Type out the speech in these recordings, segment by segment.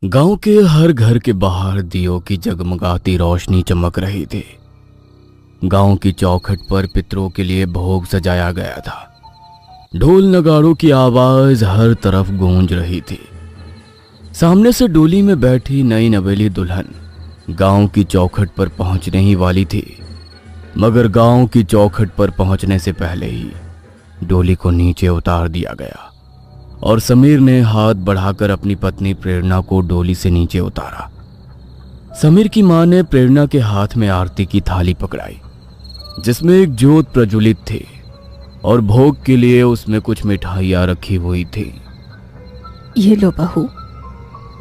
गांव के हर घर के बाहर दियों की जगमगाती रोशनी चमक रही थी। गांव की चौखट पर पितरों के लिए भोग सजाया गया था। ढोल नगाड़ों की आवाज हर तरफ गूंज रही थी। सामने से डोली में बैठी नई नवेली दुल्हन गांव की चौखट पर पहुंचने ही वाली थी, मगर गांव की चौखट पर पहुंचने से पहले ही डोली को नीचे उतार दिया गया और समीर ने हाथ बढ़ाकर अपनी पत्नी प्रेरणा को डोली से नीचे उतारा। समीर की मां ने प्रेरणा के हाथ में आरती की थाली पकड़ाई, जिसमें एक जोत प्रज्वलित थी और भोग के लिए उसमें कुछ मिठाइयां रखी हुई थी। ये लो बहू,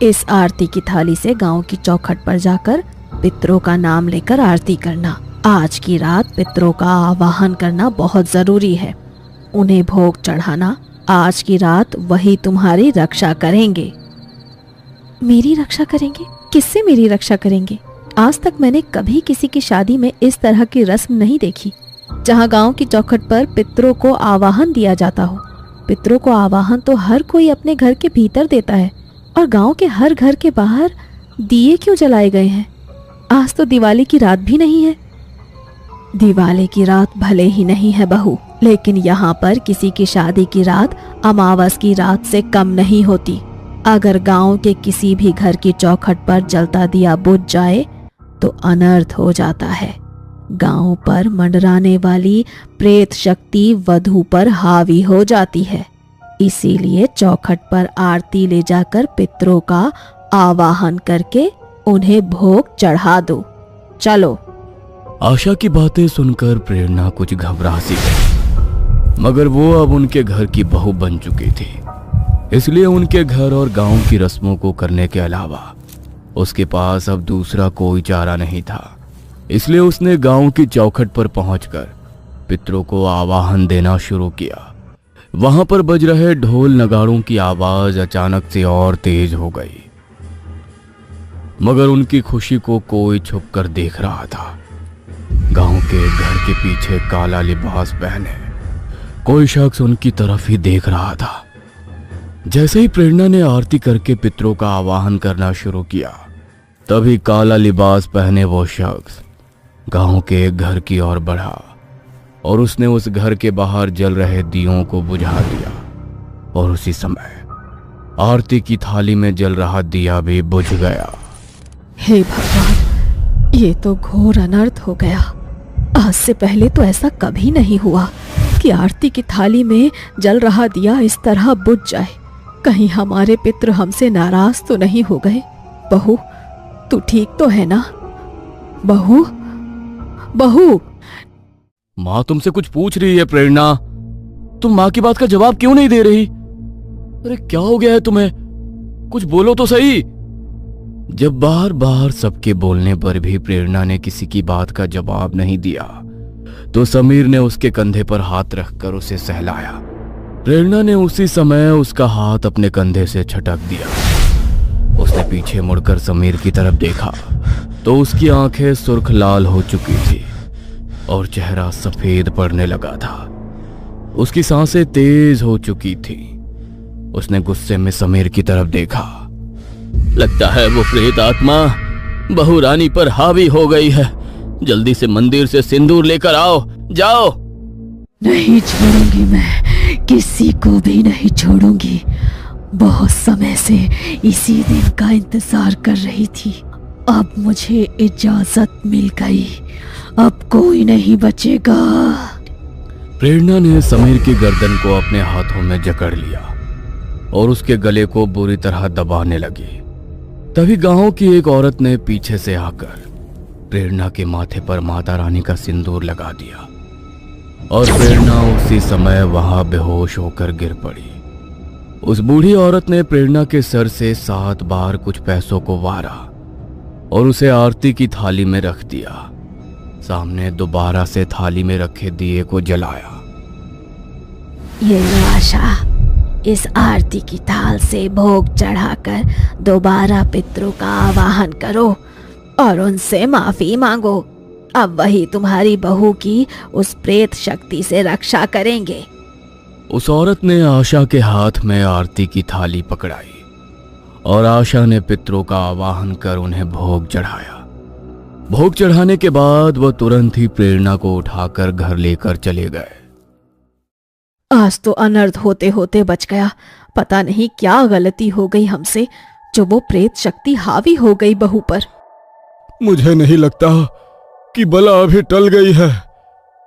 इस आरती की थाली से गांव की चौखट पर जाकर पितरों का नाम लेकर आरती करना। आज की रात पितरों का आवाहन करना बहुत जरूरी है। उन्हें भोग चढ़ाना। आज की रात वही तुम्हारी रक्षा करेंगे। मेरी रक्षा करेंगे? किससे मेरी रक्षा करेंगे? आज तक मैंने कभी किसी की शादी में इस तरह की रस्म नहीं देखी, जहां गांव की चौखट पर पितरों को आवाहन दिया जाता हो। पितरों को आवाहन तो हर कोई अपने घर के भीतर देता है, और गांव के हर घर के बाहर दिए क्यों जलाए गए हैं? आज तो दिवाली की रात भी नहीं है। दिवाली की रात भले ही नहीं है बहू, लेकिन यहाँ पर किसी की शादी की रात अमावस की रात से कम नहीं होती। अगर गांव के किसी भी घर की चौखट पर जलता दिया बुझ जाए तो अनर्थ हो जाता है। गांव पर मंडराने वाली प्रेत शक्ति वधू पर हावी हो जाती है। इसीलिए चौखट पर आरती ले जाकर पितरों का आवाहन करके उन्हें भोग चढ़ा दो। चलो। आशा की बातें सुनकर प्रेरणा कुछ घबरा सी गई, मगर वो अब उनके घर की बहू बन चुकी थी। इसलिए उनके घर और गांव की रस्मों को करने के अलावा उसके पास अब दूसरा कोई चारा नहीं था। इसलिए उसने गांव की चौखट पर पहुंचकर पितरों को आवाहन देना शुरू किया। वहां पर बज रहे ढोल नगाड़ों की आवाज अचानक से और तेज हो गई, मगर उनकी खुशी को कोई छुप कर देख रहा था। गांव के घर के पीछे काला लिबास पहने कोई शख्स उनकी तरफ ही देख रहा था। जैसे ही प्रेरणा ने आरती करके पितरों का आवाहन करना शुरू किया, तभी काला लिबास पहने वो शख्स गांव के एक घर की ओर बढ़ा और उसने उस घर के बाहर जल रहे दियों को बुझा दिया। और उसी समय आरती की थाली में जल रहा दिया भी बुझ गया। हे भगवान, ये तो घोर अनर्थ हो गया। आज से पहले तो ऐसा कभी नहीं हुआ कि आरती की थाली में जल रहा दिया इस तरह बुझ जाए। कहीं हमारे पितृ हमसे नाराज तो नहीं हो गए? बहू, तू ठीक तो है ना? बहू, बहू। माँ तुमसे कुछ पूछ रही है प्रेरणा। तुम माँ की बात का जवाब क्यों नहीं दे रही? अरे क्या हो गया है तुम्हें? कुछ बोलो तो सही। जब बार बार सबके बोलने पर भी प्रेरणा ने किसी की बात का जवाब नहीं दिया, तो समीर ने उसके कंधे पर हाथ रखकर उसे सहलाया। प्रेरणा ने उसी समय उसका हाथ अपने कंधे से झटक दिया। उसने पीछे मुड़कर समीर की तरफ देखा तो उसकी आंखें सुर्ख लाल हो चुकी थी और चेहरा सफेद पड़ने लगा था। उसकी सांसें तेज हो चुकी थी। उसने गुस्से में समीर की तरफ देखा। लगता है वो प्रेत आत्मा बहू रानी पर हावी हो गई है। जल्दी से मंदिर से सिंदूर लेकर आओ, जाओ। नहीं छोड़ूंगी, मैं किसी को भी नहीं छोड़ूंगी। बहुत समय से इसी दिन का इंतजार कर रही थी। अब मुझे इजाजत मिल गई। अब कोई नहीं बचेगा। प्रेरणा ने समीर की गर्दन को अपने हाथों में जकड़ लिया और उसके गले को बुरी तरह दबाने लगी। तभी गांव की एक औरत ने पीछे से आकर प्रेरणा के माथे पर माता रानी का सिंदूर लगा दिया और प्रेरणा उसी समय वहां बेहोश होकर गिर पड़ी। उस बूढ़ी औरत ने प्रेरणा के सर से 7 बार कुछ पैसों को वारा और उसे आरती की थाली में रख दिया। सामने दोबारा से थाली में रखे दिए को जलाया। ये लो आशा, इस आरती की थाल से भोग चढ़ाकर दोबारा पितरों का आवाहन करो और उनसे माफी मांगो। अब वही तुम्हारी बहू की उस प्रेत शक्ति से रक्षा करेंगे। उस औरत ने आशा के हाथ में आरती की थाली पकड़ाई और आशा ने पितरों का आवाहन कर उन्हें भोग चढ़ाया। भोग चढ़ाने के बाद वह तुरंत ही प्रेरणा को उठाकर घर लेकर चले गए। आज तो अनर्थ होते होते बच गया। पता नहीं क्या गलती हो गई हमसे, जो वो प्रेत शक्ति हावी हो गई बहू पर। मुझे नहीं लगता कि बला अभी टल गई है।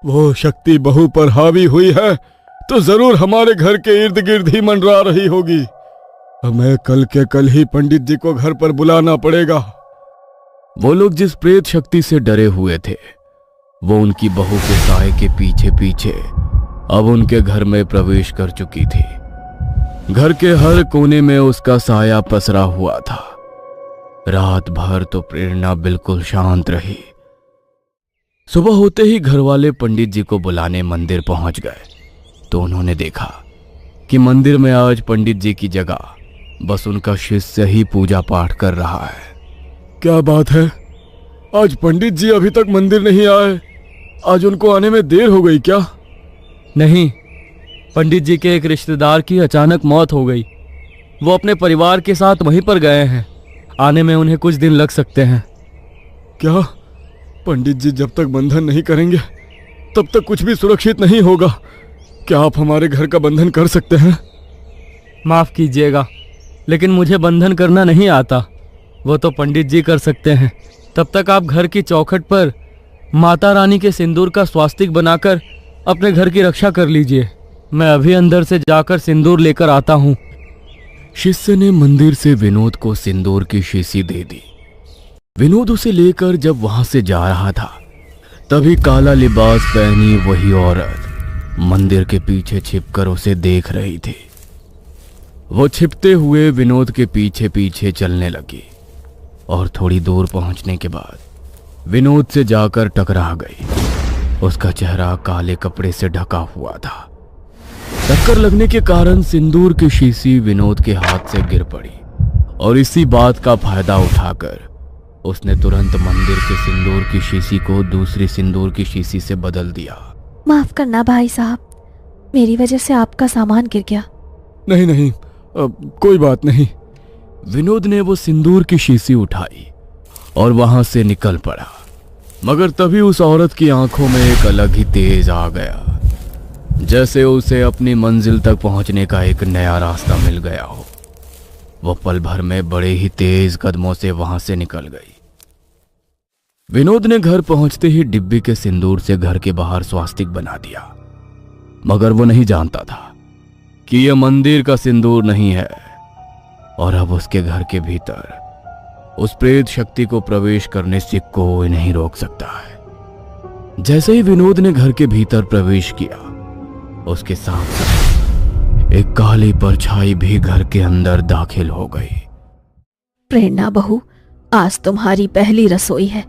वो शक्ति बहू पर हावी हुई है तो जरूर हमारे घर के इर्द गिर्द ही मंडरा रही होगी। हमें कल के कल ही पंडित जी को घर पर बुलाना पड़ेगा। वो लोग जिस प्रेत शक्ति से डरे हुए थे, वो उनकी बहू के साए के पीछे पीछे अब उनके घर में प्रवेश कर चुकी थी। घर के हर कोने में उसका साया पसरा हुआ था। रात भर तो प्रेरणा बिल्कुल शांत रही। सुबह होते ही घर वाले पंडित जी को बुलाने मंदिर पहुंच गए तो उन्होंने देखा कि मंदिर में आज पंडित जी की जगह बस उनका शिष्य ही पूजा पाठ कर रहा है। क्या बात है, आज पंडित जी अभी तक मंदिर नहीं आए? आज उनको आने में देर हो गई क्या? नहीं, पंडित जी के एक रिश्तेदार की अचानक मौत हो गई। वो अपने परिवार के साथ वहीं पर गए हैं। आने में उन्हें कुछ दिन लग सकते हैं। क्या? पंडित जी जब तक बंधन नहीं करेंगे तब तक कुछ भी सुरक्षित नहीं होगा। क्या आप हमारे घर का बंधन कर सकते हैं? माफ कीजिएगा, लेकिन मुझे बंधन करना नहीं आता। वो तो पंडित जी कर सकते हैं। तब तक आप घर की चौखट पर माता रानी के सिंदूर का स्वास्तिक बनाकर अपने घर की रक्षा कर लीजिए। मैं अभी अंदर से जाकर सिंदूर लेकर आता हूँ। शिष्य ने मंदिर से विनोद को सिंदूर की शीशी दे दी। विनोद उसे लेकर जब वहां से जा रहा था, तभी काला लिबास पहनी वही औरत मंदिर के पीछे छिपकर उसे देख रही थी। वो छिपते हुए विनोद के पीछे पीछे चलने लगी और थोड़ी दूर पहुंचने के बाद विनोद से जाकर टकरा गई। उसका चेहरा काले कपड़े से ढका हुआ था। टक्कर लगने के कारण सिंदूर की शीशी विनोद के हाथ से गिर पड़ी और इसी बात का फायदा उठाकर उसने तुरंत मंदिर के सिंदूर की शीशी को दूसरी सिंदूर की शीशी से बदल दिया। माफ करना भाई साहब, मेरी वजह से आपका सामान गिर गया। नहीं नहीं, कोई बात नहीं। विनोद ने वो सिंदूर की शीशी उठाई और वहां से निकल पड़ा, मगर तभी उस औरत की आंखों में एक अलग ही तेज आ गया, जैसे उसे अपनी मंजिल तक पहुंचने का एक नया रास्ता मिल गया हो। वो पल भर में बड़े ही तेज कदमों से वहां से निकल गई। विनोद ने घर पहुंचते ही डिब्बी के सिंदूर से घर के बाहर स्वास्तिक बना दिया, मगर वो नहीं जानता था कि यह मंदिर का सिंदूर नहीं है और अब उसके घर के भीतर उस प्रेत शक्ति को प्रवेश करने से कोई नहीं रोक सकता है। जैसे ही विनोद ने घर के भीतर प्रवेश किया, उसके साथ साथ एक काली परछाई भी घर के अंदर दाखिल हो गई। प्रेरणा बहू, आज तुम्हारी पहली रसोई है।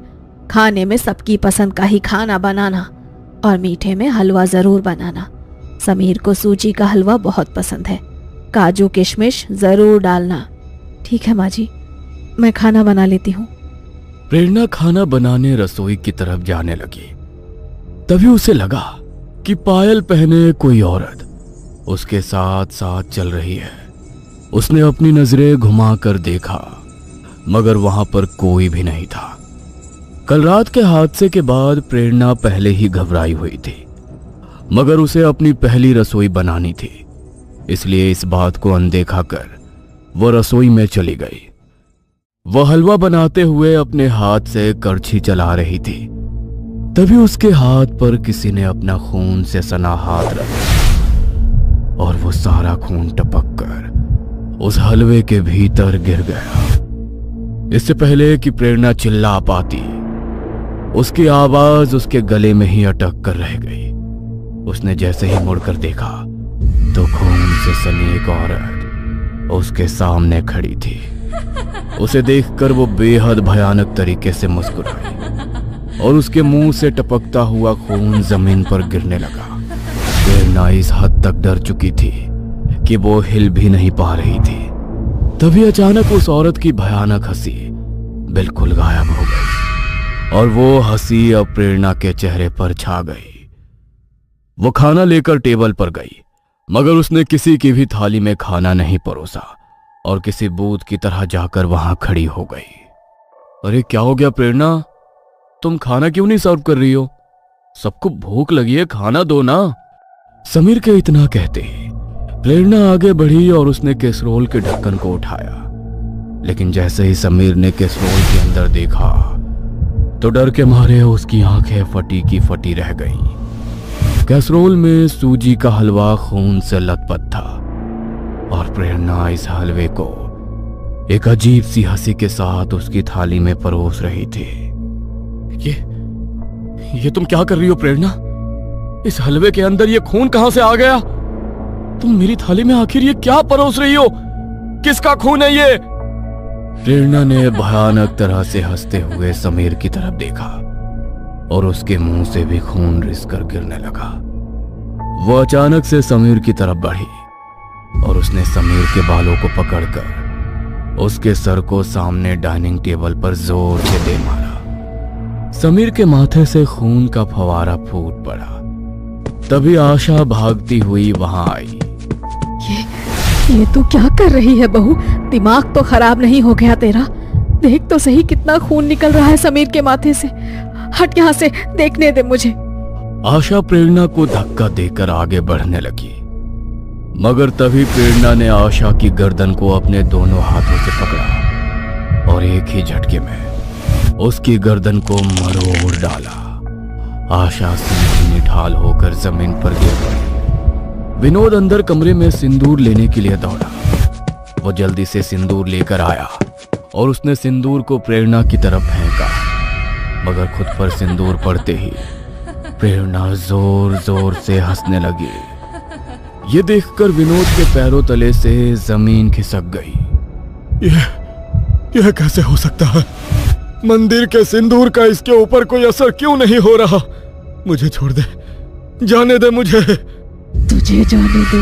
खाने में सबकी पसंद का ही खाना बनाना और मीठे में हलवा जरूर बनाना। समीर को सूजी का हलवा बहुत पसंद है। काजू किशमिश जरूर डालना। ठीक है माँ जी, मैं खाना बना लेती हूँ। प्रेरणा खाना बनाने रसोई की तरफ जाने लगी। तभी उसे लगा कि पायल पहने कोई औरत उसके साथ साथ चल रही है। उसने अपनी नजरें घुमाकर देखा, मगर वहां पर कोई भी नहीं था। कल रात के हादसे के बाद प्रेरणा पहले ही घबराई हुई थी, मगर उसे अपनी पहली रसोई बनानी थी, इसलिए इस बात को अनदेखा कर वो रसोई में चली गई। वह हलवा बनाते हुए अपने हाथ से करछी चला रही थी। तभी उसके हाथ पर किसी ने अपना खून से सना हाथ रखा और वो सारा खून टपक कर उस हलवे के भीतर गिर गया। इससे पहले कि प्रेरणा चिल्ला पाती, उसकी आवाज उसके गले में ही अटक कर रह गई। उसने जैसे ही मुड़कर देखा तो खून से सनी एक औरत उसके सामने खड़ी थी। उसे देखकर वो बेहद भयानक तरीके से मुस्कुराई और उसके मुंह से टपकता हुआ खून जमीन पर गिरने लगा। प्रेरणा इस हद तक डर चुकी थी कि वो हिल भी नहीं पा रही थी। तभी अचानक उस औरत की भयानक हंसी बिल्कुल गायब हो गई और वो हंसी अब प्रेरणा के चेहरे पर छा गई। वो खाना लेकर टेबल पर गई, मगर उसने किसी की भी थाली में खाना नहीं परोसा और किसी बूथ की तरह जाकर वहां खड़ी हो गई। अरे क्या हो गया प्रेरणा, तुम खाना क्यों नहीं सर्व कर रही हो? सबको भूख लगी है, खाना दो ना। समीर के इतना कहते ही प्रेरणा आगे बढ़ी और उसने कैसरोल के ढक्कन को उठाया। लेकिन जैसे ही समीर ने कैसरोल के अंदर देखा तो डर के मारे उसकी आंखें फटी की फटी रह गईं। कैसरोल में सूजी का हलवा खून से लथपथ था और प्रेरणा इस हलवे को एक अजीब सी हंसी के साथ उसकी थाली में परोस रही थी। ये तुम क्या कर रही हो प्रेरणा? इस हलवे के अंदर ये खून कहां से आ गया? तुम मेरी थाली में आखिर ये क्या परोस रही हो? किसका खून है ये? प्रेरणा ने भयानक तरह से हंसते हुए समीर की तरफ देखा और उसके मुंह से भी खून रिसकर गिरने लगा। वो अचानक से समीर की तरफ बढ़ी और उसने समीर के बालों को पकड़कर उसके सर को सामने डाइनिंग टेबल पर जोर से दे मारा। समीर के माथे से खून का फवारा फूट पड़ा। तभी आशा भागती हुई वहां आई। ये तू क्या कर रही है बहू? दिमाग तो खराब नहीं हो गया तेरा? देख तो सही कितना खून निकल रहा है समीर के माथे से। हट यहाँ से, देखने दे मुझे। आशा प्रेरणा को धक्का देकर आगे बढ़ने लगी, मगर तभी प्रेरणा ने आशा की गर्दन को अपने दोनों हाथों से पकड़ा और एक ही झटके में उसकी गर्दन को मरोड़ डाला। आशा सीधी निठाल होकर जमीन पर गिर पड़ी। विनोद अंदर कमरे में सिंदूर लेने के लिए दौड़ा। वो जल्दी से सिंदूर लेकर आया और उसने सिंदूर को प्रेरणा की तरफ फेंका, मगर खुद पर सिंदूर पड़ते ही प्रेरणा जोर जोर से हंसने लगी। ये देखकर विनोद के पैरों तले से जमीन खिसक गई। यह कैसे हो सकता है? मंदिर के सिंदूर का इसके ऊपर कोई असर क्यों नहीं हो रहा? मुझे छोड़ दे, जाने दे मुझे। तुझे जाने दो,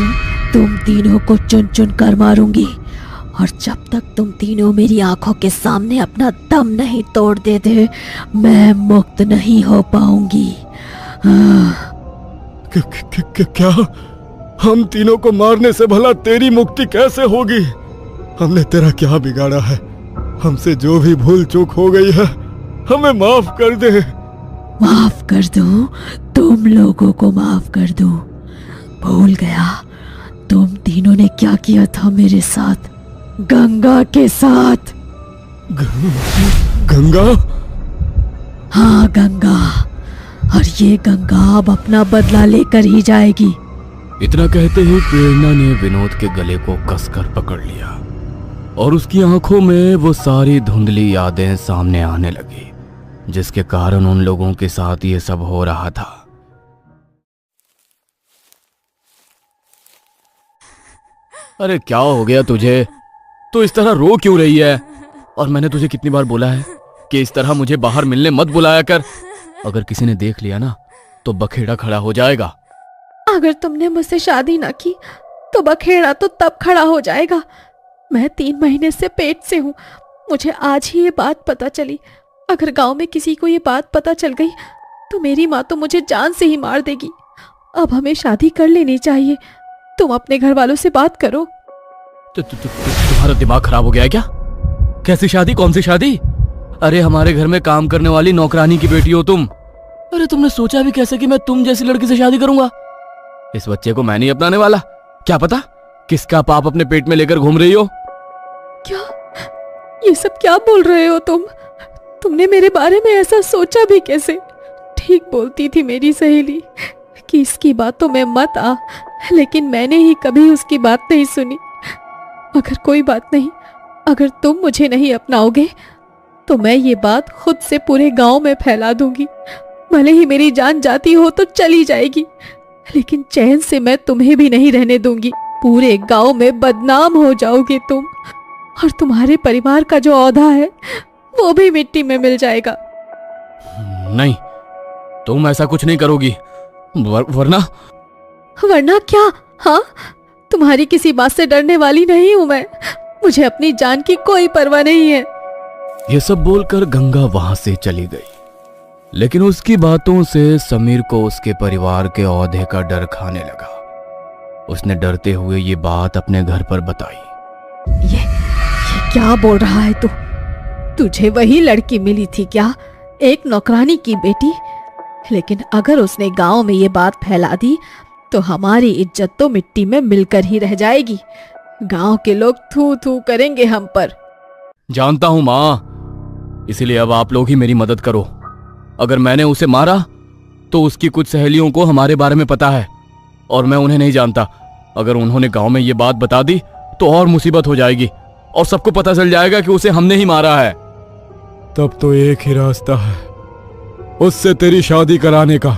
तुम तीनों को चुन चुन कर मारूंगी और जब तक तुम तीनों मेरी आंखों के सामने अपना दम नहीं तोड़ देते मैं मुक्त नहीं हो पाऊंगी। क्या? हम तीनों को मारने से भला तेरी मुक्ति कैसे होगी? हमने तेरा क्या बिगाड़ा है? हमसे जो भी भूल चूक हो गई है हमें माफ कर दे। माफ कर दूं? तुम लोगों को माफ कर दूं? भूल गया तुम तीनों ने क्या किया था मेरे साथ, गंगा के साथ। गंगा? हाँ गंगा, और ये गंगा अब अपना बदला लेकर ही जाएगी। इतना कहते ही प्रेरणा ने विनोद के गले को कसकर पकड़ लिया और उसकी आंखों में वो सारी धुंधली यादें सामने आने लगी जिसके कारण उन लोगों के साथ ये सब हो रहा था। अरे क्या हो गया तुझे? तू इस तरह रो क्यों रही है? और मैंने तुझे कितनी बार बोला है कि इस तरह मुझे बाहर मिलने मत बुलाया कर। अगर किसी ने देख लिया ना तो बखेड़ा खड़ा हो जाएगा। अगर तुमने मुझसे शादी ना की तो बखेड़ा तो तब खड़ा हो जाएगा। मैं 3 महीने से पेट से हूँ। मुझे आज ही ये बात पता चली। अगर गांव में किसी को ये बात पता चल गई तो मेरी माँ तो मुझे जान से ही मार देगी। अब हमें शादी कर लेनी चाहिए। तुम अपने घर वालों से बात करो। तुम्हारा दिमाग खराब हो गया है क्या? कैसी शादी? कौन सी शादी? अरे हमारे घर में काम करने वाली नौकरानी की बेटी हो तुम। अरे तुमने सोचा भी कैसे कि मैं तुम जैसी लड़की से शादी करूंगा? इस बच्चे को मैं नहीं अपनाने वाला। क्या पता किसका पाप अपने पेट में लेकर घूम रही हो। क्या ये सब क्या बोल रहे हो तुम? तुमने मेरे बारे में ऐसा सोचा भी कैसे? ठीक बोलती थी मेरी सहेली कि इसकी बातों में मत आ, लेकिन मैंने ही कभी उसकी बात नहीं सुनी। मगर कोई बात नहीं, अगर तुम मुझे नहीं अपनाओगे तो मैं ये बात खुद से पूरे गांव में फैला दूंगी। भले ही मेरी जान जाती हो तो चली जाएगी, लेकिन चैन से मैं तुम्हें भी नहीं रहने दूंगी। पूरे गांव में बदनाम हो जाओगे तुम, और तुम्हारे परिवार का जो औहदा है वो भी मिट्टी में मिल जाएगा। नहीं, तुम ऐसा कुछ नहीं करोगी। वरना क्या? हाँ, तुम्हारी किसी बात से डरने वाली नहीं हूं मैं। मुझे अपनी जान की कोई परवाह नहीं है। ये सब बोलकर गंगा वहां से चली गई, लेकिन उसकी बातों से समीर को उसके परिवार के औहदे का डर खाने लगा। उसने डरते हुए ये बात अपने घर पर बताई। क्या बोल रहा है तू? तुझे वही लड़की मिली थी क्या, एक नौकरानी की बेटी? लेकिन अगर उसने गांव में ये बात फैला दी तो हमारी इज्जत तो मिट्टी में मिलकर ही रह जाएगी। गांव के लोग थू थू करेंगे हम पर। जानता हूं माँ, इसीलिए अब आप लोग ही मेरी मदद करो। अगर मैंने उसे मारा तो उसकी कुछ सहेलियों को हमारे बारे में पता है और मैं उन्हें नहीं जानता। अगर उन्होंने गांव में ये बात बता दी तो और मुसीबत हो जाएगी और सबको पता चल जाएगा कि उसे हमने ही मारा है। तब तो एक ही रास्ता है, उससे तेरी शादी कराने का।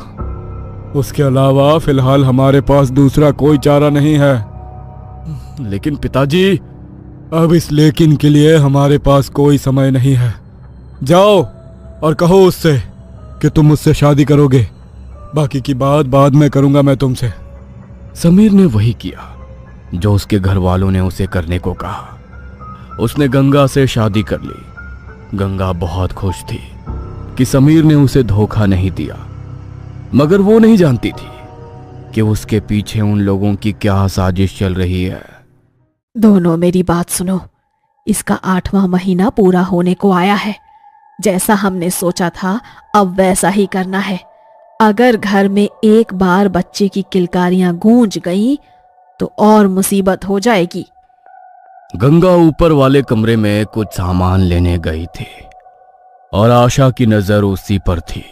उसके अलावा फिलहाल हमारे पास दूसरा कोई चारा नहीं है। लेकिन पिताजी। अब इस लेकिन के लिए हमारे पास कोई समय नहीं है। जाओ और कहो उससे कि तुम मुझसे शादी करोगे। बाकी की बात बाद में करूंगा मैं तुमसे। समीर ने वही किया जो उसके घर वालों ने उसे करने को कहा। उसने गंगा से शादी कर ली। गंगा बहुत खुश थी कि समीर ने उसे धोखा नहीं दिया, मगर वो नहीं जानती थी कि उसके पीछे उन लोगों की क्या साजिश चल रही है। दोनों मेरी बात सुनो, इसका 8वां महीना पूरा होने को आया है। जैसा हमने सोचा था अब वैसा ही करना है। अगर घर में एक बार बच्चे की किलकारियां गूंज गईं तो और मुसीबत हो जाएगी। गंगा ऊपर वाले कमरे में कुछ सामान लेने गई थी और आशा की नजर उसी पर थी।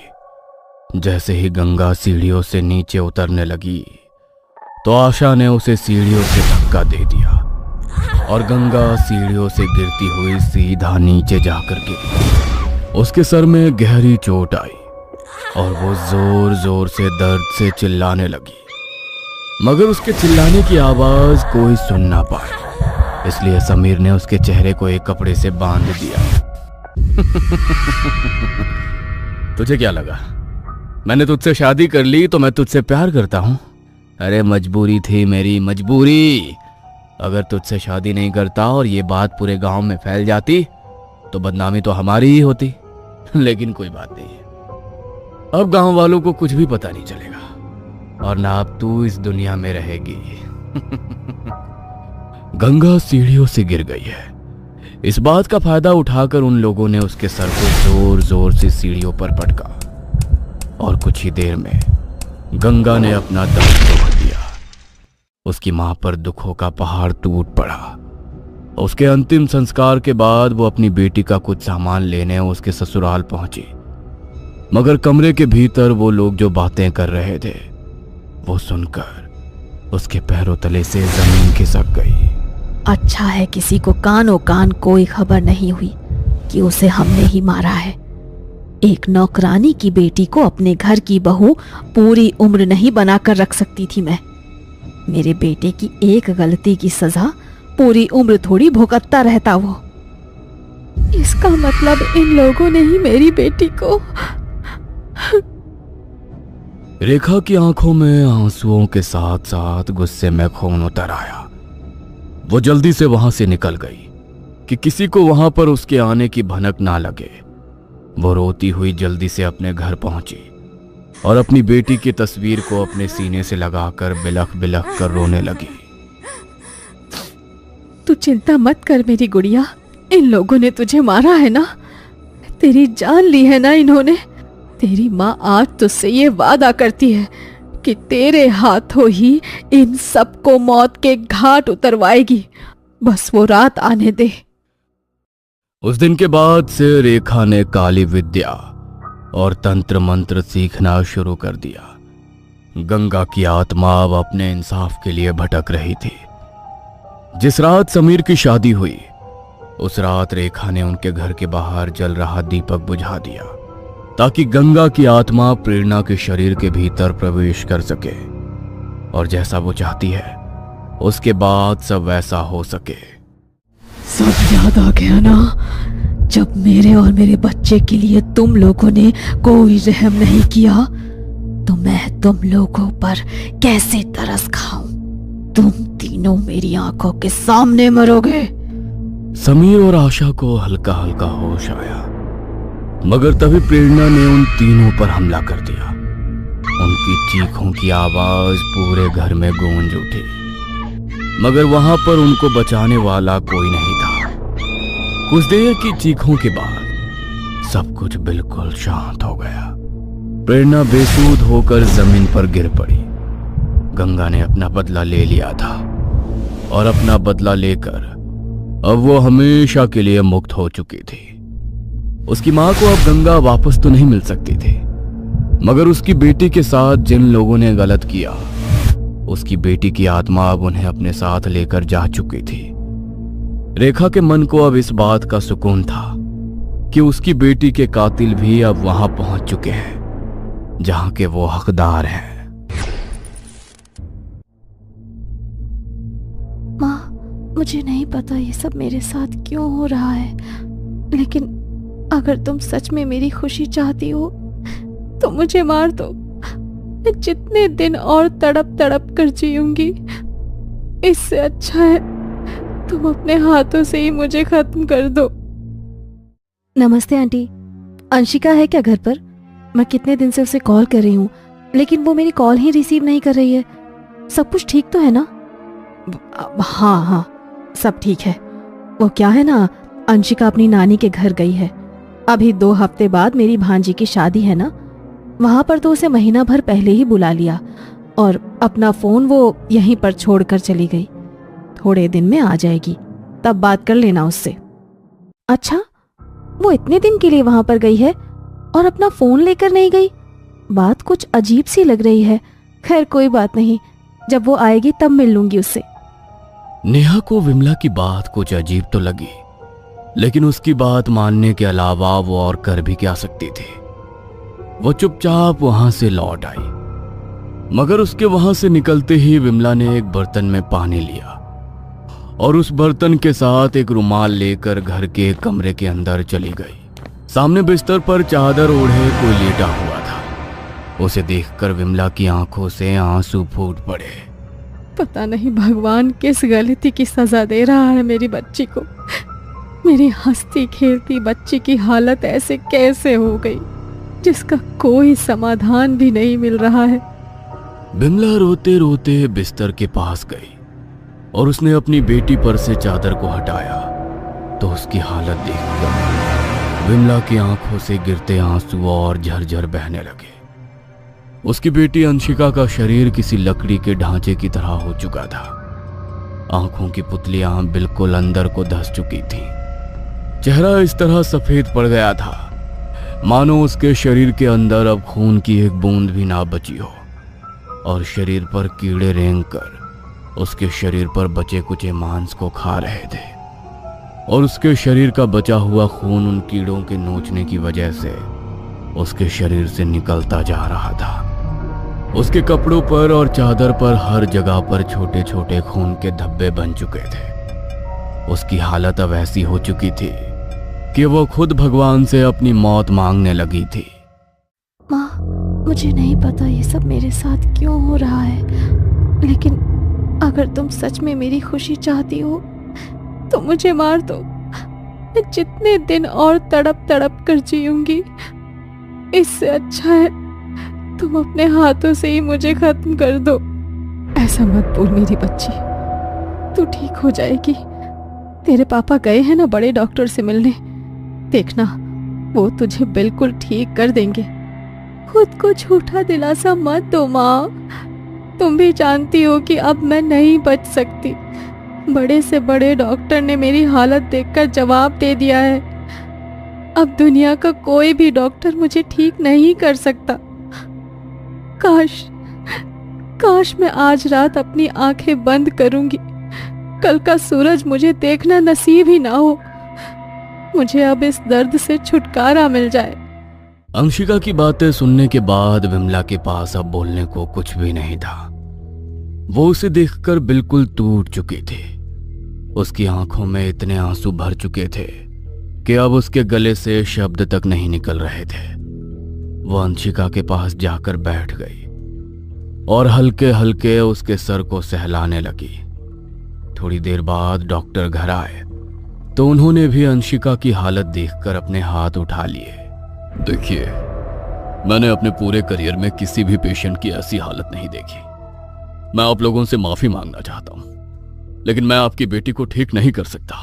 जैसे ही गंगा सीढ़ियों से नीचे उतरने लगी तो आशा ने उसे सीढ़ियों से धक्का दे दिया और गंगा सीढ़ियों से गिरती हुई सीधा नीचे जाकर गिरी। उसके सर में गहरी चोट आई और वो जोर जोर से दर्द से चिल्लाने लगी, मगर उसके चिल्लाने की आवाज कोई सुन ना पाए। इसलिए समीर ने उसके चेहरे को एक कपड़े से बांध दिया। तुझे क्या लगा मैंने तुझसे शादी कर ली तो मैं तुझसे प्यार करता हूं? अरे मजबूरी थी मेरी, मजबूरी। अगर तुझसे शादी नहीं करता और ये बात पूरे गांव में फैल जाती तो बदनामी तो हमारी ही होती। लेकिन कोई बात नहीं है, अब गांव वालों को कुछ भी पता नहीं चलेगा और ना अब तू इस दुनिया में रहेगी। गंगा सीढ़ियों से गिर गई है। इस बात का फायदा उठाकर उन लोगों ने उसके सर को जोर जोर से सीढ़ियों पर पटका और कुछ ही देर में गंगा ने अपना दम तोड़ दिया। उसकी मां पर दुखों का पहाड़ टूट पड़ा। उसके अंतिम संस्कार के बाद वो अपनी बेटी का कुछ सामान लेने उसके ससुराल पहुंची, मगर कमरे के भीतर वो लोग जो बातें कर रहे थे वो सुनकर उसके पैरों तले से जमीन खिसक गई। अच्छा है किसी को कानों कान कोई खबर नहीं हुई कि उसे हमने ही मारा है। एक नौकरानी की बेटी को अपने घर की बहू पूरी उम्र नहीं बनाकर रख सकती थी मैं। मेरे बेटे की एक गलती की सजा पूरी उम्र थोड़ी भुगतता रहता वो। इसका मतलब इन लोगों ने ही मेरी बेटी को। रेखा की आंखों में आंसुओं के साथ साथ गुस्से में खून उतर आया। वो जल्दी से वहां से निकल गई कि किसी को वहां पर उसके आने की भनक ना लगे। वो रोती हुई जल्दी से अपने घर पहुंची और अपनी बेटी की तस्वीर को अपने सीने से लगाकर बिलख बिलख कर रोने लगी। तू चिंता मत कर मेरी गुड़िया, इन लोगों ने तुझे मारा है ना, तेरी जान ली है ना इन्होंने। तेरी माँ आज तुझसे ये वादा करती है कि तेरे हाथों ही इन सबको मौत के घाट उतरवाएगी। बस वो रात आने दे। उस दिन के बाद से रेखा ने काली विद्या और तंत्र मंत्र सीखना शुरू कर दिया। गंगा की आत्मा अब अपने इंसाफ के लिए भटक रही थी। जिस रात समीर की शादी हुई उस रात रेखा ने उनके घर के बाहर जल रहा दीपक बुझा दिया ताकि गंगा की आत्मा प्रेरणा के शरीर के भीतर प्रवेश कर सके और जैसा वो चाहती है उसके बाद सब वैसा हो सके। सब याद आ गया ना, जब मेरे और मेरे बच्चे के लिए तुम लोगों ने कोई रहम नहीं किया तो मैं तुम लोगों पर कैसे तरस खाऊं। तुम तीनों मेरी आंखों के सामने मरोगे। समीर और आशा को हल्का हल्का होश आया, मगर तभी प्रेरणा ने उन तीनों पर हमला कर दिया। उनकी चीखों की आवाज पूरे घर में गूंज उठी, मगर वहां पर उनको बचाने वाला कोई नहीं था। कुछ देर की चीखों के बाद सब कुछ बिल्कुल शांत हो गया। प्रेरणा बेसुध होकर जमीन पर गिर पड़ी। गंगा ने अपना बदला ले लिया था और अपना बदला लेकर अब वो हमेशा के लिए मुक्त हो चुकी थी। उसकी मां को अब गंगा वापस तो नहीं मिल सकती थी, मगर उसकी बेटी के साथ जिन लोगों ने गलत किया, उसकी बेटी की आत्मा अब उन्हें अपने साथ लेकर जा चुकी थी। रेखा के मन को अब इस बात का सुकून था कि उसकी बेटी के कातिल भी अब वहां पहुंच चुके हैं जहां के वो हकदार हैं। माँ, मुझे नहीं पता ये सब मेरे साथ क्यों हो रहा है, लेकिन अगर तुम सच में मेरी खुशी चाहती हो तो मुझे मार दो। मैं जितने दिन और तड़प तड़प कर जीऊंगी, इससे अच्छा है तुम अपने हाथों से ही मुझे खत्म कर दो। नमस्ते आंटी, अंशिका है क्या घर पर? मैं कितने दिन से उसे कॉल कर रही हूँ, लेकिन वो मेरी कॉल ही रिसीव नहीं कर रही है। सब कुछ ठीक तो है ना? हाँ हाँ, सब ठीक है। वो क्या है ना, अंशिका अपनी नानी के घर गई है। अभी 2 हफ्ते बाद मेरी भांजी की शादी है ना, वहां पर तो उसे महीना भर पहले ही बुला लिया और अपना फोन वो यहीं पर छोड़कर चली गई। थोड़े दिन में आ जाएगी, तब बात कर लेना उससे। अच्छा, वो इतने दिन के लिए वहां पर गई है और अपना फोन लेकर नहीं गई? बात कुछ अजीब सी लग रही है। खैर कोई बात नहीं, जब वो आएगी तब मिल लूंगी उससे। नेहा को विमला की बात कुछ अजीब तो लगी, लेकिन उसकी बात मानने के अलावा वो और कर भी क्या सकती थी। वो चुपचाप वहां से लौट आई, मगर उसके वहां से निकलते ही विमला ने एक बर्तन में पानी लिया और उस बर्तन के साथ एक रुमाल लेकर घर के एक कमरे के अंदर चली गई। सामने बिस्तर पर चादर ओढ़े कोई लेटा हुआ था। उसे देखकर विमला की आंखों से आंसू फूट पड़े। पता नहीं भगवान किस गलती की सजा दे रहा है मेरी बच्ची को। मेरी हंसती खेलती बच्ची की हालत ऐसे कैसे हो गई, जिसका कोई समाधान भी नहीं मिल रहा है। विमला रोते रोते बिस्तर के पास गई और उसने अपनी बेटी पर से चादर को हटाया तो उसकी हालत देखकर विमला की आंखों से गिरते आंसू और झरझर बहने लगे। उसकी बेटी अंशिका का शरीर किसी लकड़ी के ढांचे की तरह हो चुका था। आंखों की पुतलियां बिल्कुल अंदर को धंस चुकी थी। चेहरा इस तरह सफेद पड़ गया था मानो उसके शरीर के अंदर अब खून की एक बूंद भी ना बची हो, और शरीर पर कीड़े रेंगकर उसके शरीर पर बचे कुचे मांस को खा रहे थे, और उसके शरीर का बचा हुआ खून उन कीड़ों के नोचने की वजह से उसके शरीर से निकलता जा रहा था। उसके कपड़ों पर और चादर पर हर जगह पर छोटे छोटे खून के धब्बे बन चुके थे। उसकी हालत अब ऐसी हो चुकी थी कि वो खुद भगवान से अपनी मौत मांगने लगी थी। माँ, मुझे नहीं पता ये सब मेरे साथ क्यों हो रहा है, लेकिन अगर तुम सच में मेरी खुशी चाहती हो तो मुझे मार दो। मैं जितने दिन और तड़प तड़प कर जीऊंगी, इससे अच्छा है तुम अपने हाथों से ही मुझे खत्म कर दो। ऐसा मत बोल मेरी बच्ची, तू ठीक हो जाएगी। तेरे पापा गए हैं ना बड़े डॉक्टर से मिलने, देखना वो तुझे बिल्कुल ठीक कर देंगे। खुद को झूठा दिलासा मत दो माँ, तुम भी जानती हो कि अब मैं नहीं बच सकती। बड़े से बड़े डॉक्टर ने मेरी हालत देखकर जवाब दे दिया है, अब दुनिया का कोई भी डॉक्टर मुझे ठीक नहीं कर सकता। काश मैं आज रात अपनी आंखें बंद करूंगी, कल का सूरज मुझे देखना नसीब ही ना हो। मुझे अब इस दर्द से छुटकारा मिल जाए। अंशिका की बातें सुनने के बाद विमला के पास अब बोलने को कुछ भी नहीं था। वो उसे देखकर बिल्कुल टूट चुकी थी। उसकी आंखों में इतने आंसू भर चुके थे कि अब उसके गले से शब्द तक नहीं निकल रहे थे। वो अंशिका के पास जाकर बैठ गई और हल्के हल्के उसके सर को सहलाने लगी। थोड़ी देर बाद डॉक्टर घर आए तो उन्होंने भी अंशिका की हालत देखकर अपने हाथ उठा लिए। देखिए, मैंने अपने पूरे करियर में किसी भी पेशेंट की ऐसी हालत नहीं देखी। मैं आप लोगों से माफी मांगना चाहता हूं, लेकिन मैं आपकी बेटी को ठीक नहीं कर सकता।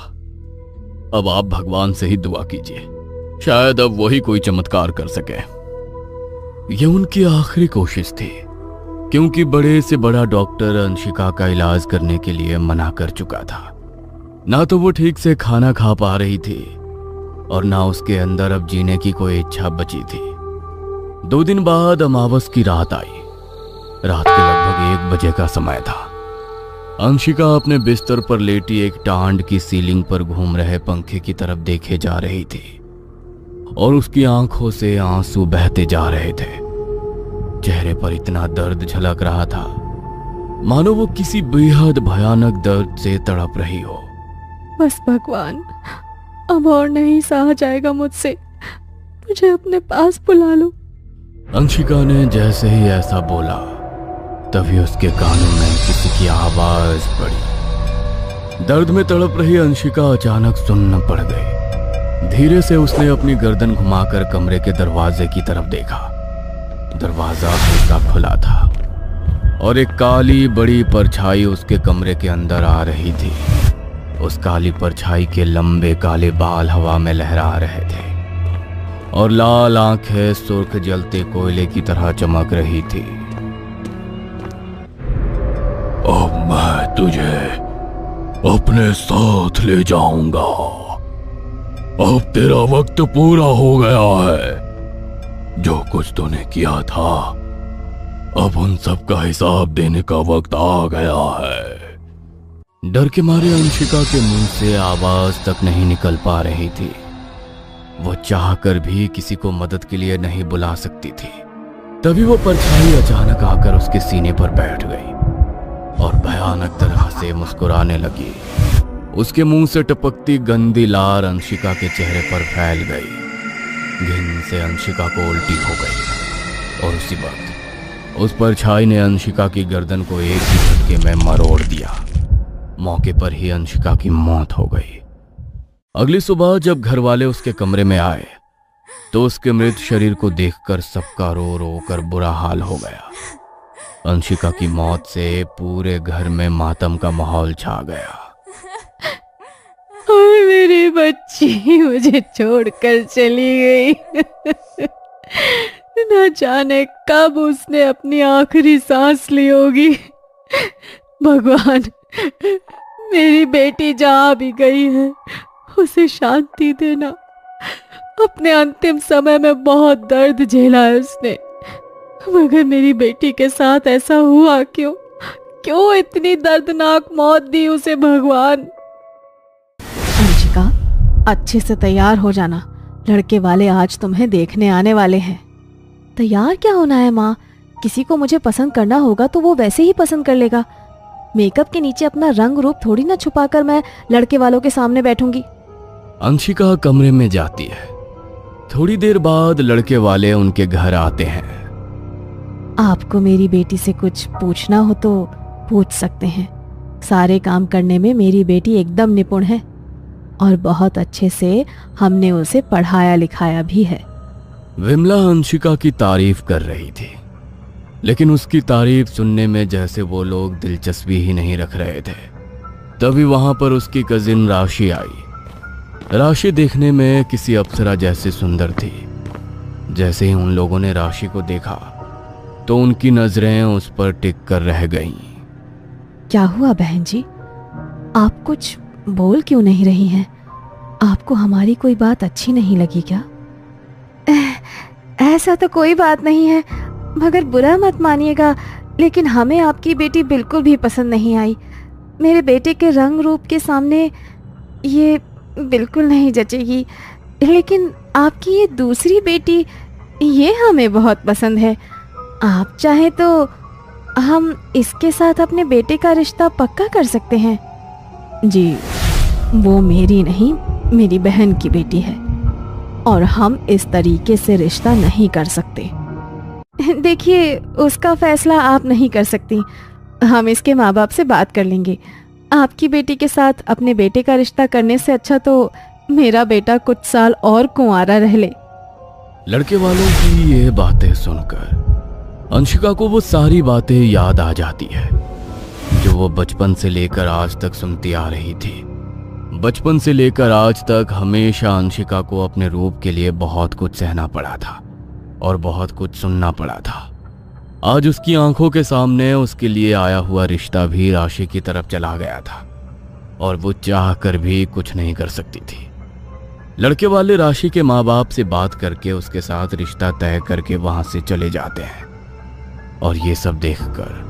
अब आप भगवान से ही दुआ कीजिए, शायद अब वही कोई चमत्कार कर सके। यह उनकी आखिरी कोशिश थी, क्योंकि बड़े से बड़ा डॉक्टर अंशिका का इलाज करने के लिए मना कर चुका था। ना तो वो ठीक से खाना खा पा रही थी और ना उसके अंदर अब जीने की कोई इच्छा बची थी। 2 दिन बाद अमावस की रात आई। रात के लगभग 1 बजे का समय था। अंशिका अपने बिस्तर पर लेटी एक टांड की सीलिंग पर घूम रहे पंखे की तरफ देखे जा रही थी और उसकी आंखों से आंसू बहते जा रहे थे। चेहरे पर इतना दर्द झलक रहा था मानो वो किसी बेहद भयानक दर्द से तड़प रही हो। बस भगवान, अब और नहीं सहा जाएगा मुझसे, मुझे अपने पास बुला लो। अंशिका ने जैसे ही ऐसा बोला तभी उसके कानों में किसी की आवाज पड़ी। दर्द में तड़प रही अंशिका अचानक सुन्न पड़ गई। धीरे से उसने अपनी गर्दन घुमाकर कमरे के दरवाजे की तरफ देखा। दरवाजा हल्का खुला था और एक काली बड़ी परछाई उसके कमरे के अंदर आ रही थी। उस काली परछाई के लंबे काले बाल हवा में लहरा रहे थे और लाल आंखें सुर्ख जलते कोयले की तरह चमक रही थी। अब मैं तुझे अपने साथ ले जाऊंगा। अब तेरा वक्त पूरा हो गया है। जो कुछ तूने किया था अब उन सब का हिसाब देने का वक्त आ गया है। डर के मारे अंशिका के मुंह से आवाज तक नहीं निकल पा रही थी। वो चाहकर भी किसी को मदद के लिए नहीं बुला सकती थी। तभी वो परछाई अचानक आकर उसके सीने पर बैठ गई और भयानक तरह से मुस्कुराने लगी। उसके मुंह से टपकती गंदी लार अंशिका के चेहरे पर फैल गई। घिन से अंशिका को उल्टी हो गई और उसी वक्त उस परछाई ने अंशिका की गर्दन को एक ही झटके में मरोड़ दिया। मौके पर ही अंशिका की मौत हो गई। अगली सुबह जब घर वाले उसके कमरे में आए तो उसके मृत शरीर को देखकर सबका रो रो कर बुरा हाल हो गया। अंशिका की मौत से पूरे घर में मातम का माहौल छा गया। और मेरी बच्ची मुझे छोड़कर चली गई। न जाने कब उसने अपनी आखिरी सांस ली होगी। भगवान, मेरी बेटी जहाँ भी गई है उसे शांति देना। अपने अंतिम समय में बहुत दर्द झेला है उसने, मगर मेरी बेटी के साथ ऐसा हुआ क्यों? क्यों इतनी दर्दनाक मौत दी उसे भगवान? अंशिका, अच्छे से तैयार हो जाना, लड़के वाले आज तुम्हें देखने आने वाले हैं। तैयार क्या होना है माँ? किसी को मुझे पसंद करना होगा तो वो वैसे ही पसंद कर लेगा। मेकअप के नीचे अपना रंग रूप थोड़ी ना छुपाकर मैं लड़के वालों के सामने बैठूंगी। अंशिका कमरे में जाती है। थोड़ी देर बाद लड़के वाले उनके घर आते हैं। आपको मेरी बेटी से कुछ पूछना हो तो पूछ सकते हैं। सारे काम करने में मेरी बेटी एकदम निपुण है और बहुत अच्छे से हमने उसे पढ़ाया लिखाया भी है। विमला अंशिका की तारीफ कर रही थी, लेकिन उसकी तारीफ सुनने में जैसे वो लोग दिलचस्पी ही नहीं रख रहे थे। तभी वहां पर उसकी कजिन राशि आई। राशि देखने में किसी अप्सरा जैसी सुंदर थी। जैसे ही उन लोगों ने राशि को देखा तो उनकी नजरें उस पर टिक कर रह गईं। क्या हुआ बहन जी? आप कुछ बोल क्यों नहीं रही हैं? आपको हमारी कोई बात अच्छी नहीं लगी क्या? ऐसा तो कोई बात नहीं है, मगर बुरा मत मानिएगा, लेकिन हमें आपकी बेटी बिल्कुल भी पसंद नहीं आई। मेरे बेटे के रंग रूप के सामने ये बिल्कुल नहीं जचेगी। लेकिन आपकी ये दूसरी बेटी, ये हमें बहुत पसंद है। आप चाहें तो हम इसके साथ अपने बेटे का रिश्ता पक्का कर सकते हैं। जी, वो मेरी नहीं, मेरी बहन की बेटी है और हम इस तरीके से रिश्ता नहीं कर सकते। देखिए, उसका फैसला आप नहीं कर सकती। हम इसके माँ बाप से बात कर लेंगे। आपकी बेटी के साथ अपने बेटे का रिश्ता करने से अच्छा तो मेरा बेटा कुछ साल और कुंवारा रह ले। लड़के वालों की ये बातें सुनकर अंशिका को वो सारी बातें याद आ जाती है जो वो बचपन से लेकर आज तक सुनती आ रही थी। बचपन से लेकर आज तक हमेशा अंशिका को अपने रूप के लिए बहुत कुछ सहना पड़ा था और बहुत कुछ सुनना पड़ा था। आज उसकी आंखों के सामने उसके लिए आया हुआ रिश्ता भी राशि की तरफ चला गया था और वो चाह कर भी कुछ नहीं कर सकती थी। लड़के वाले राशि के माँ बाप से बात करके उसके साथ रिश्ता तय करके वहां से चले जाते हैं और ये सब देखकर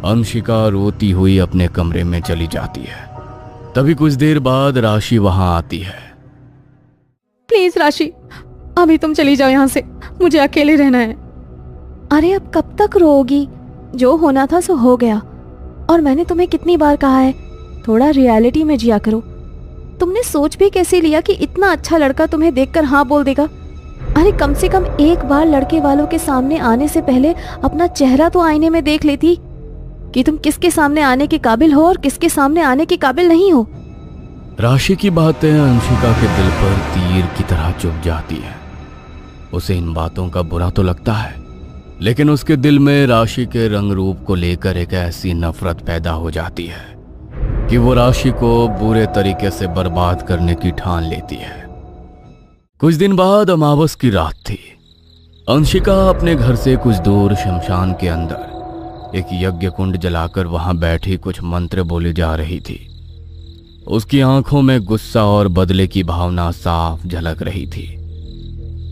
अंशिका रोती हुई अपने कमरे में चली जाती है। तभी कुछ देर बाद राशि वहां आती है। प्लीज राशि, अभी तुम चली जाओ यहाँ से, मुझे अकेले रहना है। अरे अब कब तक रोओगी? जो होना था सो हो गया। और मैंने तुम्हें कितनी बार कहा है, थोड़ा रियलिटी में जिया करो। तुमने सोच भी कैसे लिया कि इतना अच्छा लड़का तुम्हें देखकर हाँ बोल देगा? अरे कम से कम एक बार लड़के वालों के सामने आने से पहले अपना चेहरा तो आईने में देख लेती कि तुम किसके सामने आने के काबिल हो और किसके सामने आने के काबिल नहीं हो। राशि की बातें अंशिका के दिल पर तीर की तरह चुभ जाती है। उसे इन बातों का बुरा तो लगता है, लेकिन उसके दिल में राशि के रंग रूप को लेकर एक ऐसी नफरत पैदा हो जाती है कि वो राशि को बुरे तरीके से बर्बाद करने की ठान लेती है। कुछ दिन बाद अमावस की रात थी। अंशिका अपने घर से कुछ दूर शमशान के अंदर एक यज्ञ कुंड जलाकर वहां बैठी कुछ मंत्र बोले जा रही थी। उसकी आंखों में गुस्सा और बदले की भावना साफ झलक रही थी।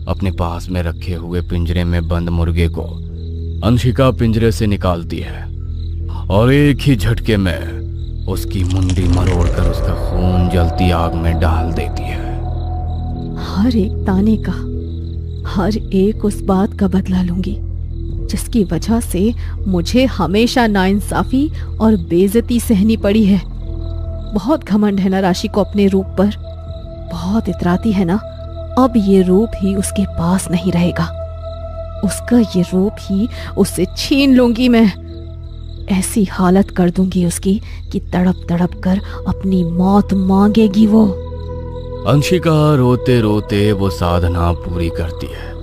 अपने पास में रखे हुए पिंजरे में बंद मुर्गे को अंशिका पिंजरे से निकालती है और एक ही झटके में उसकी मुंडी मरोड़कर उसका खून जलती आग में डाल देती है। हर एक ताने का, हर एक उस बात का बदला लूंगी जिसकी वजह से मुझे हमेशा नाइंसाफी और बेइज्जती सहनी पड़ी है। बहुत घमंड है ना राशि को अपने रूप पर, बहुत इतराती है ना। अब ये रूप ही उसके पास नहीं रहेगा, उसका ये रूप ही उससे छीन लूंगी मैं। ऐसी हालत कर दूंगी उसकी कि तड़प तड़प कर अपनी मौत मांगेगी वो। अंशिका रोते रोते वो साधना पूरी करती है।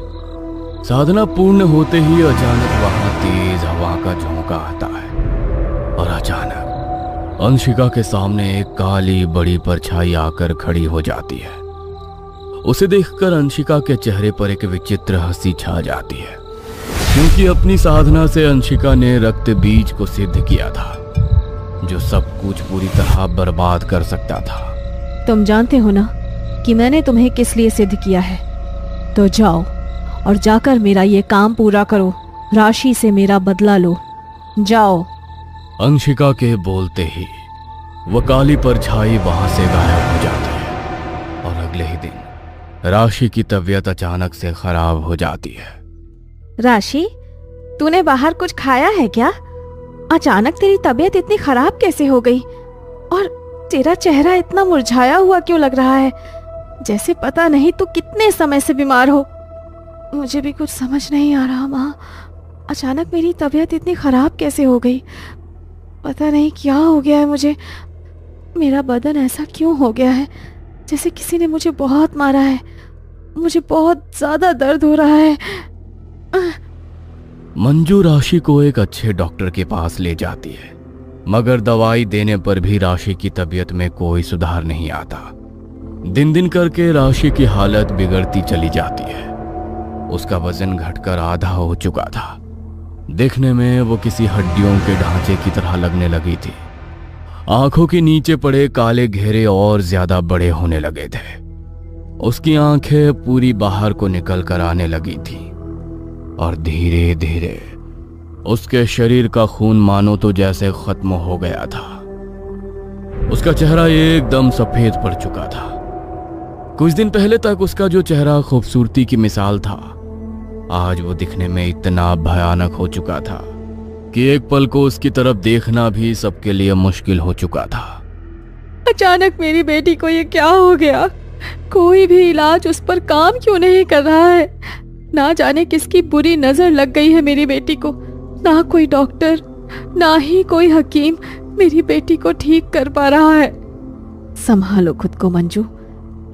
साधना पूर्ण होते ही अचानक वहां तेज हवा का झोंका आता है और अचानक अंशिका के सामने एक काली बड़ी परछाई आकर खड़ी हो जाती है। उसे देखकर अंशिका के चेहरे पर एक विचित्र हंसी छा जाती है, क्योंकि अपनी साधना से अंशिका ने रक्त बीज को सिद्ध किया था जो सब कुछ पूरी तरह बर्बाद कर सकता था। तुम जानते हो ना कि मैंने तुम्हें किस लिए सिद्ध किया है, तो जाओ और जाकर मेरा ये काम पूरा करो, राशि से मेरा बदला लो, जाओ। अंशिका के बोलते ही वो काली परछाई वहां से गायब हो जाती है और अगले ही दिन राशि की तबीयत अचानक से खराब हो जाती है। राशि, तूने बाहर कुछ खाया है क्या? अचानक तेरी तबीयत इतनी खराब कैसे हो गई? और तेरा चेहरा इतना मुरझाया हुआ क्यों लग रहा है? जैसे पता नहीं तू कितने समय से बीमार हो। मुझे भी कुछ समझ नहीं आ रहा माँ, अचानक मेरी तबीयत इतनी खराब कैसे हो गई? पता नहीं क्या हो गया है मुझे। मेरा बदन ऐसा क्यों हो गया है जैसे किसी ने मुझे बहुत मारा है। मुझे बहुत ज्यादा दर्द हो रहा है। मंजू राशि को एक अच्छे डॉक्टर के पास ले जाती है, मगर दवाई देने पर भी राशि की तबीयत में कोई सुधार नहीं आता। दिन दिन करके राशि की हालत बिगड़ती चली जाती है। उसका वजन घटकर आधा हो चुका था। देखने में वो किसी हड्डियों के ढांचे की तरह लगने लगी थी। आंखों के नीचे पड़े काले घेरे और ज्यादा बड़े होने लगे थे। उसकी आंखें पूरी बाहर को निकल कर आने लगी थी और धीरे धीरे उसके शरीर का खून मानो तो जैसे खत्म हो गया था। उसका चेहरा एकदम सफेद पड़ चुका था। कुछ दिन पहले तक उसका जो चेहरा खूबसूरती की मिसाल था, आज वो दिखने में इतना भयानक हो चुका था कि एक पल को उसकी तरफ देखना भी सबके लिए मुश्किल हो चुका था। अचानक मेरी बेटी को ये क्या हो गया? कोई भी इलाज उस पर काम क्यों नहीं कर रहा है? ना जाने किसकी बुरी नजर लग गई है मेरी बेटी को। ना कोई डॉक्टर, ना ही कोई हकीम मेरी बेटी को ठीक कर पा रहा है। संभालो खुद को मंजू,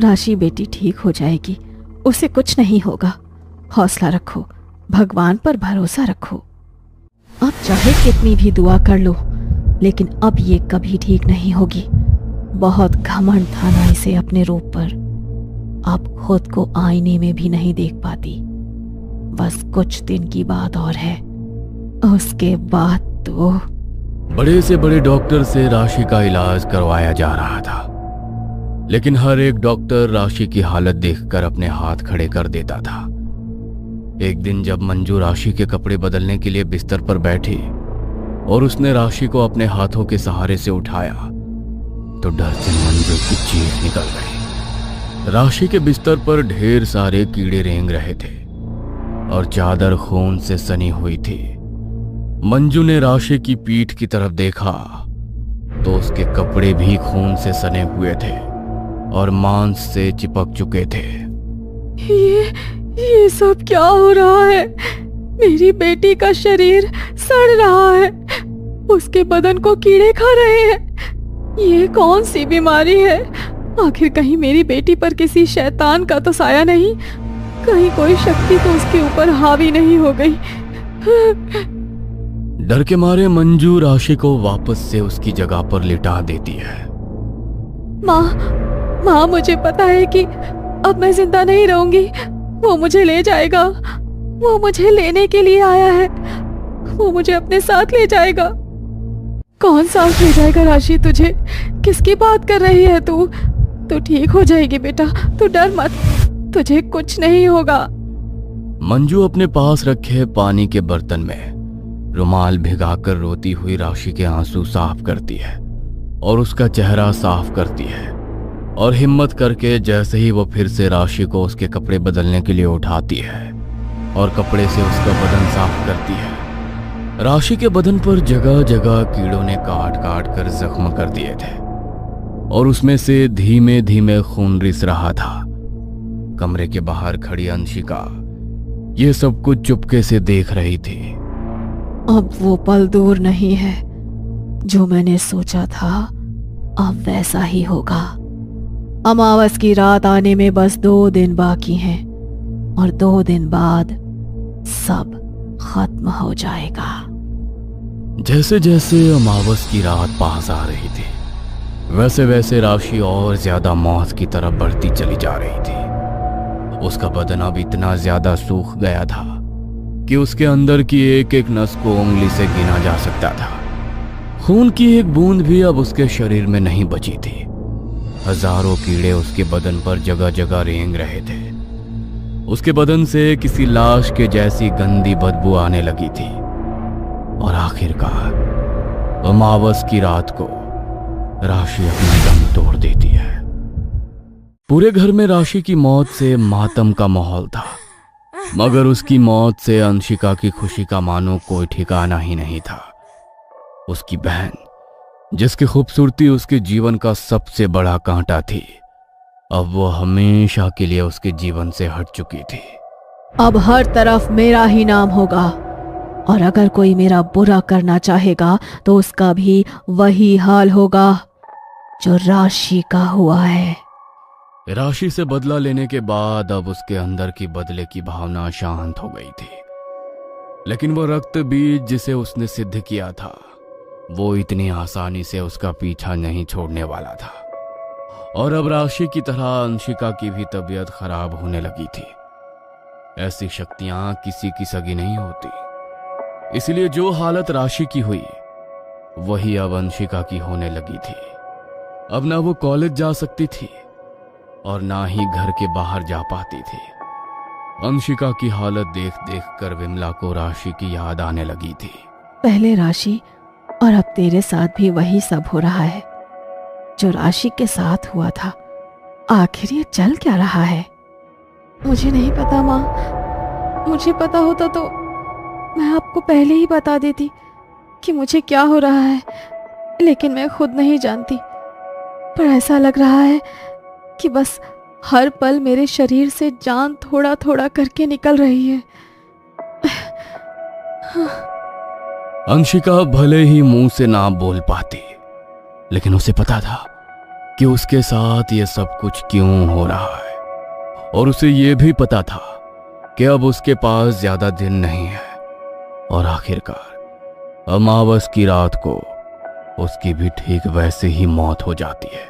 राशि बेटी ठीक हो जाएगी, उसे कुछ नहीं होगा। हौसला रखो, भगवान पर भरोसा रखो। अब चाहे कितनी भी दुआ कर लो, लेकिन अब ये कभी ठीक नहीं होगी। बहुत घमंड था ना इसे अपने रूप पर। अब खुद को आईने में भी नहीं देख पाती। बस कुछ दिन की बात और है, उसके बाद तो। बड़े से बड़े डॉक्टर से राशि का इलाज करवाया जा रहा था, लेकिन हर एक डॉक्टर राशि की हालत देखकर अपने हाथ खड़े कर देता था। एक दिन जब मंजू राशि के कपड़े बदलने के लिए बिस्तर पर बैठी और उसने राशि को अपने हाथों के सहारे से उठाया तो डर से मंजू की चीख निकल गई। राशि के बिस्तर पर ढेर सारे कीड़े रेंग रहे थे और चादर खून से सनी हुई थी। मंजू ने राशि की पीठ की तरफ देखा तो उसके कपड़े भी खून से सने हुए थे और मांस से चिपक चुके थे। ये सब क्या हो रहा है? मेरी बेटी का शरीर सड़ रहा है, उसके बदन को कीड़े खा रहे हैं। ये कौन सी बीमारी है? आखिर कहीं मेरी बेटी पर किसी शैतान का तो साया नहीं? कहीं कोई शक्ति तो उसके ऊपर हावी नहीं हो गई? डर के मारे मंजू राशि को वापस से उसकी जगह पर लिटा देती है। माँ, मुझे पता है कि अब मैं जिंदा नहीं रहूंगी। वो मुझे ले जाएगा, वो मुझे लेने के लिए आया है, वो मुझे अपने साथ ले जाएगा। कौन साथ ले जाएगा राशि तुझे? किसकी बात कर रही है तू? तू ठीक हो जाएगी बेटा, तू डर मत, तुझे कुछ नहीं होगा। मंजू अपने पास रखे पानी के बर्तन में रुमाल भिगाकर रोती हुई राशि के आंसू साफ करती है और उसका चेहरा साफ करती है और हिम्मत करके जैसे ही वो फिर से राशि को उसके कपड़े बदलने के लिए उठाती है और कपड़े से उसका बदन साफ करती है। राशि के बदन पर जगह जगह कीड़ों ने काट काट कर जख्म कर दिए थे और उसमें से धीमे धीमे खून रिस रहा था। कमरे के बाहर खड़ी अंशिका ये सब कुछ चुपके से देख रही थी। अब वो पल दूर नहीं है, जो मैंने सोचा था अब वैसा ही होगा। अमावस की रात आने में बस 2 दिन बाकी हैं और 2 दिन बाद सब खत्म हो जाएगा। जैसे जैसे अमावस की रात पास आ रही थी वैसे वैसे राशि और ज्यादा मौत की तरफ बढ़ती चली जा रही थी। उसका बदन अब इतना ज्यादा सूख गया था कि उसके अंदर की एक एक नस को उंगली से गिना जा सकता था। खून की एक बूंद भी अब उसके शरीर में नहीं बची थी। हजारों कीड़े उसके बदन पर जगह जगह रेंग रहे थे। उसके बदन से किसी लाश के जैसी गंदी बदबू आने लगी थी और आखिरकार अमावस की रात को राशि अपना दम तोड़ देती है। पूरे घर में राशि की मौत से मातम का माहौल था, मगर उसकी मौत से अंशिका की खुशी का मानो कोई ठिकाना ही नहीं था। उसकी बहन, जिसकी खूबसूरती उसके जीवन का सबसे बड़ा कांटा थी, अब वो हमेशा के लिए उसके जीवन से हट चुकी थी। अब हर तरफ मेरा ही नाम होगा और अगर कोई मेरा बुरा करना चाहेगा तो उसका भी वही हाल होगा जो राशि का हुआ है। राशि से बदला लेने के बाद अब उसके अंदर की बदले की भावना शांत हो गई थी, लेकिन वो रक्त बीज जिसे उसने सिद्ध किया था वो इतनी आसानी से उसका पीछा नहीं छोड़ने वाला था। और अब राशि की तरह अंशिका की भी तबीयत खराब होने लगी थी। ऐसी शक्तियां किसी की सगी नहीं होती, इसलिए जो हालत राशि की हुई वही अब अंशिका की होने लगी थी। अब ना वो कॉलेज जा सकती थी और ना ही घर के बाहर जा पाती थी। अंशिका की हालत देख देख कर विमला को राशि की याद आने लगी थी। पहले राशि और अब तेरे साथ भी वही सब हो रहा है जो राशि के साथ हुआ था। आखिर ये चल क्या रहा है? मुझे नहीं पता माँ, मुझे पता होता तो मैं आपको पहले ही बता देती कि मुझे क्या हो रहा है, लेकिन मैं खुद नहीं जानती। पर ऐसा लग रहा है कि बस हर पल मेरे शरीर से जान थोड़ा थोड़ा करके निकल रही है। अंशिका भले ही मुंह से ना बोल पाती, लेकिन उसे पता था कि उसके साथ ये सब कुछ क्यों हो रहा है, और उसे ये भी पता था कि अब उसके पास ज्यादा दिन नहीं है और आखिरकार अमावस की रात को उसकी भी ठीक वैसे ही मौत हो जाती है।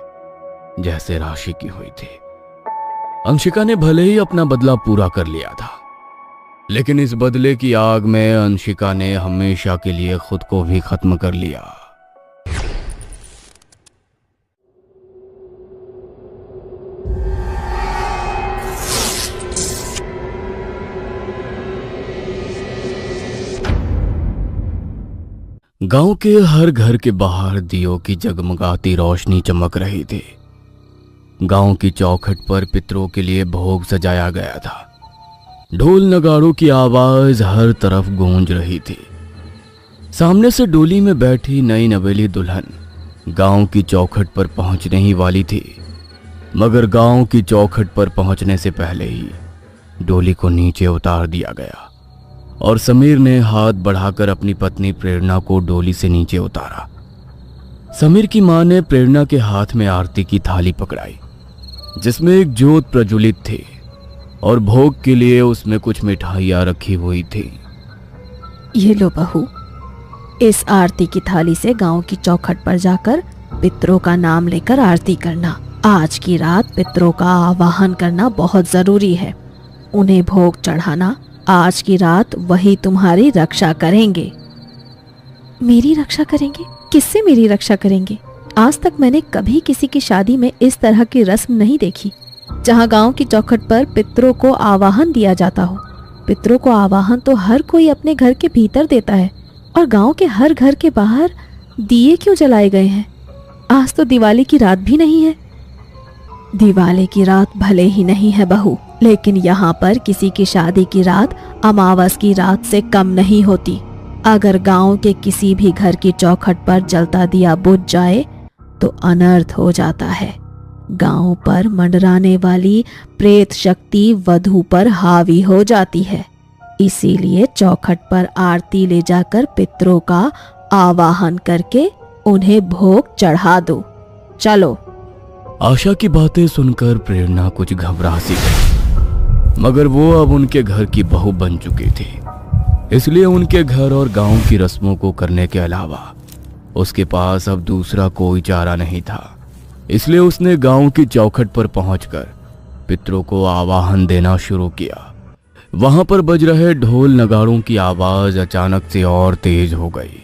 जैसे राशि की हुई थी। अंशिका ने भले ही अपना बदला पूरा कर लिया था, लेकिन इस बदले की आग में अंशिका ने हमेशा के लिए खुद को भी खत्म कर लिया। गांव के हर घर के बाहर दियों की जगमगाती रोशनी चमक रही थी। गांव की चौखट पर पितरों के लिए भोग सजाया गया था। ढोल नगाड़ों की आवाज हर तरफ गूंज रही थी। सामने से डोली में बैठी नई नवेली दुल्हन गांव की चौखट पर पहुंचने ही वाली थी, मगर गांव की चौखट पर पहुंचने से पहले ही डोली को नीचे उतार दिया गया और समीर ने हाथ बढ़ाकर अपनी पत्नी प्रेरणा को डोली से नीचे उतारा। समीर की मां ने प्रेरणा के हाथ में आरती की थाली पकड़ाई, जिसमें एक ज्योत प्रज्वलित थी और भोग के लिए उसमें कुछ मिठाइयां रखी हुई थी। ये लो बहू, इस आरती की थाली से गांव की चौखट पर जाकर पितरों का नाम लेकर आरती करना। आज की रात पितरों का आवाहन करना बहुत जरूरी है। उन्हें भोग चढ़ाना। आज की रात वही तुम्हारी रक्षा करेंगे। मेरी रक्षा करेंगे? किससे मेरी रक्षा करेंगे? आज तक मैंने कभी किसी की शादी में इस तरह की रस्म नहीं देखी, जहां गांव की चौखट पर पितरों को आवाहन दिया जाता हो। पितरों को आवाहन तो हर कोई अपने घर के भीतर देता है, और गांव के हर घर के बाहर दिए क्यों जलाए गए हैं? आज तो दिवाली की रात भी नहीं है। दिवाली की रात भले ही नहीं है बहू, लेकिन यहाँ पर किसी की शादी की रात अमावस की रात से कम नहीं होती। अगर गांव के किसी भी घर की चौखट पर जलता दिया बुझ जाए तो अनर्थ हो जाता है। गांव पर मंडराने वाली प्रेत शक्ति वधू पर हावी हो जाती है। इसीलिए चौखट पर आरती ले जाकर पितरों का आवाहन करके उन्हें भोग चढ़ा दो। चलो। आशा की बातें सुनकर प्रेरणा कुछ घबरा सी गई, मगर वो अब उनके घर की बहू बन चुकी थी। इसलिए उनके घर और गांव की रस्मों को करने के अलावा उसके पास अब दूसरा कोई चारा नहीं था। इसलिए उसने गांव की चौखट पर पहुंचकर पितरों को आवाहन देना शुरू किया। वहां पर बज रहे ढोल नगाड़ों की आवाज अचानक से और तेज हो गई,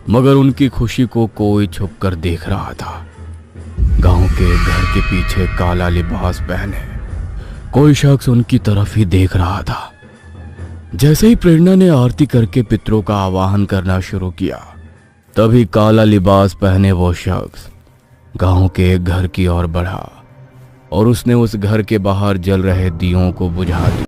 मगर उनकी खुशी को कोई छुपकर देख रहा था। गांव के घर के पीछे काला लिबास पहने कोई शख्स उनकी तरफ ही देख रहा था। जैसे ही प्रेरणा ने आरती करके पितरों का आवाहन करना शुरू किया, तभी काला लिबास पहने वो शख्स गांव के एक घर की ओर बढ़ा और उसने उस घर के बाहर जल रहे दियों को बुझा दिया।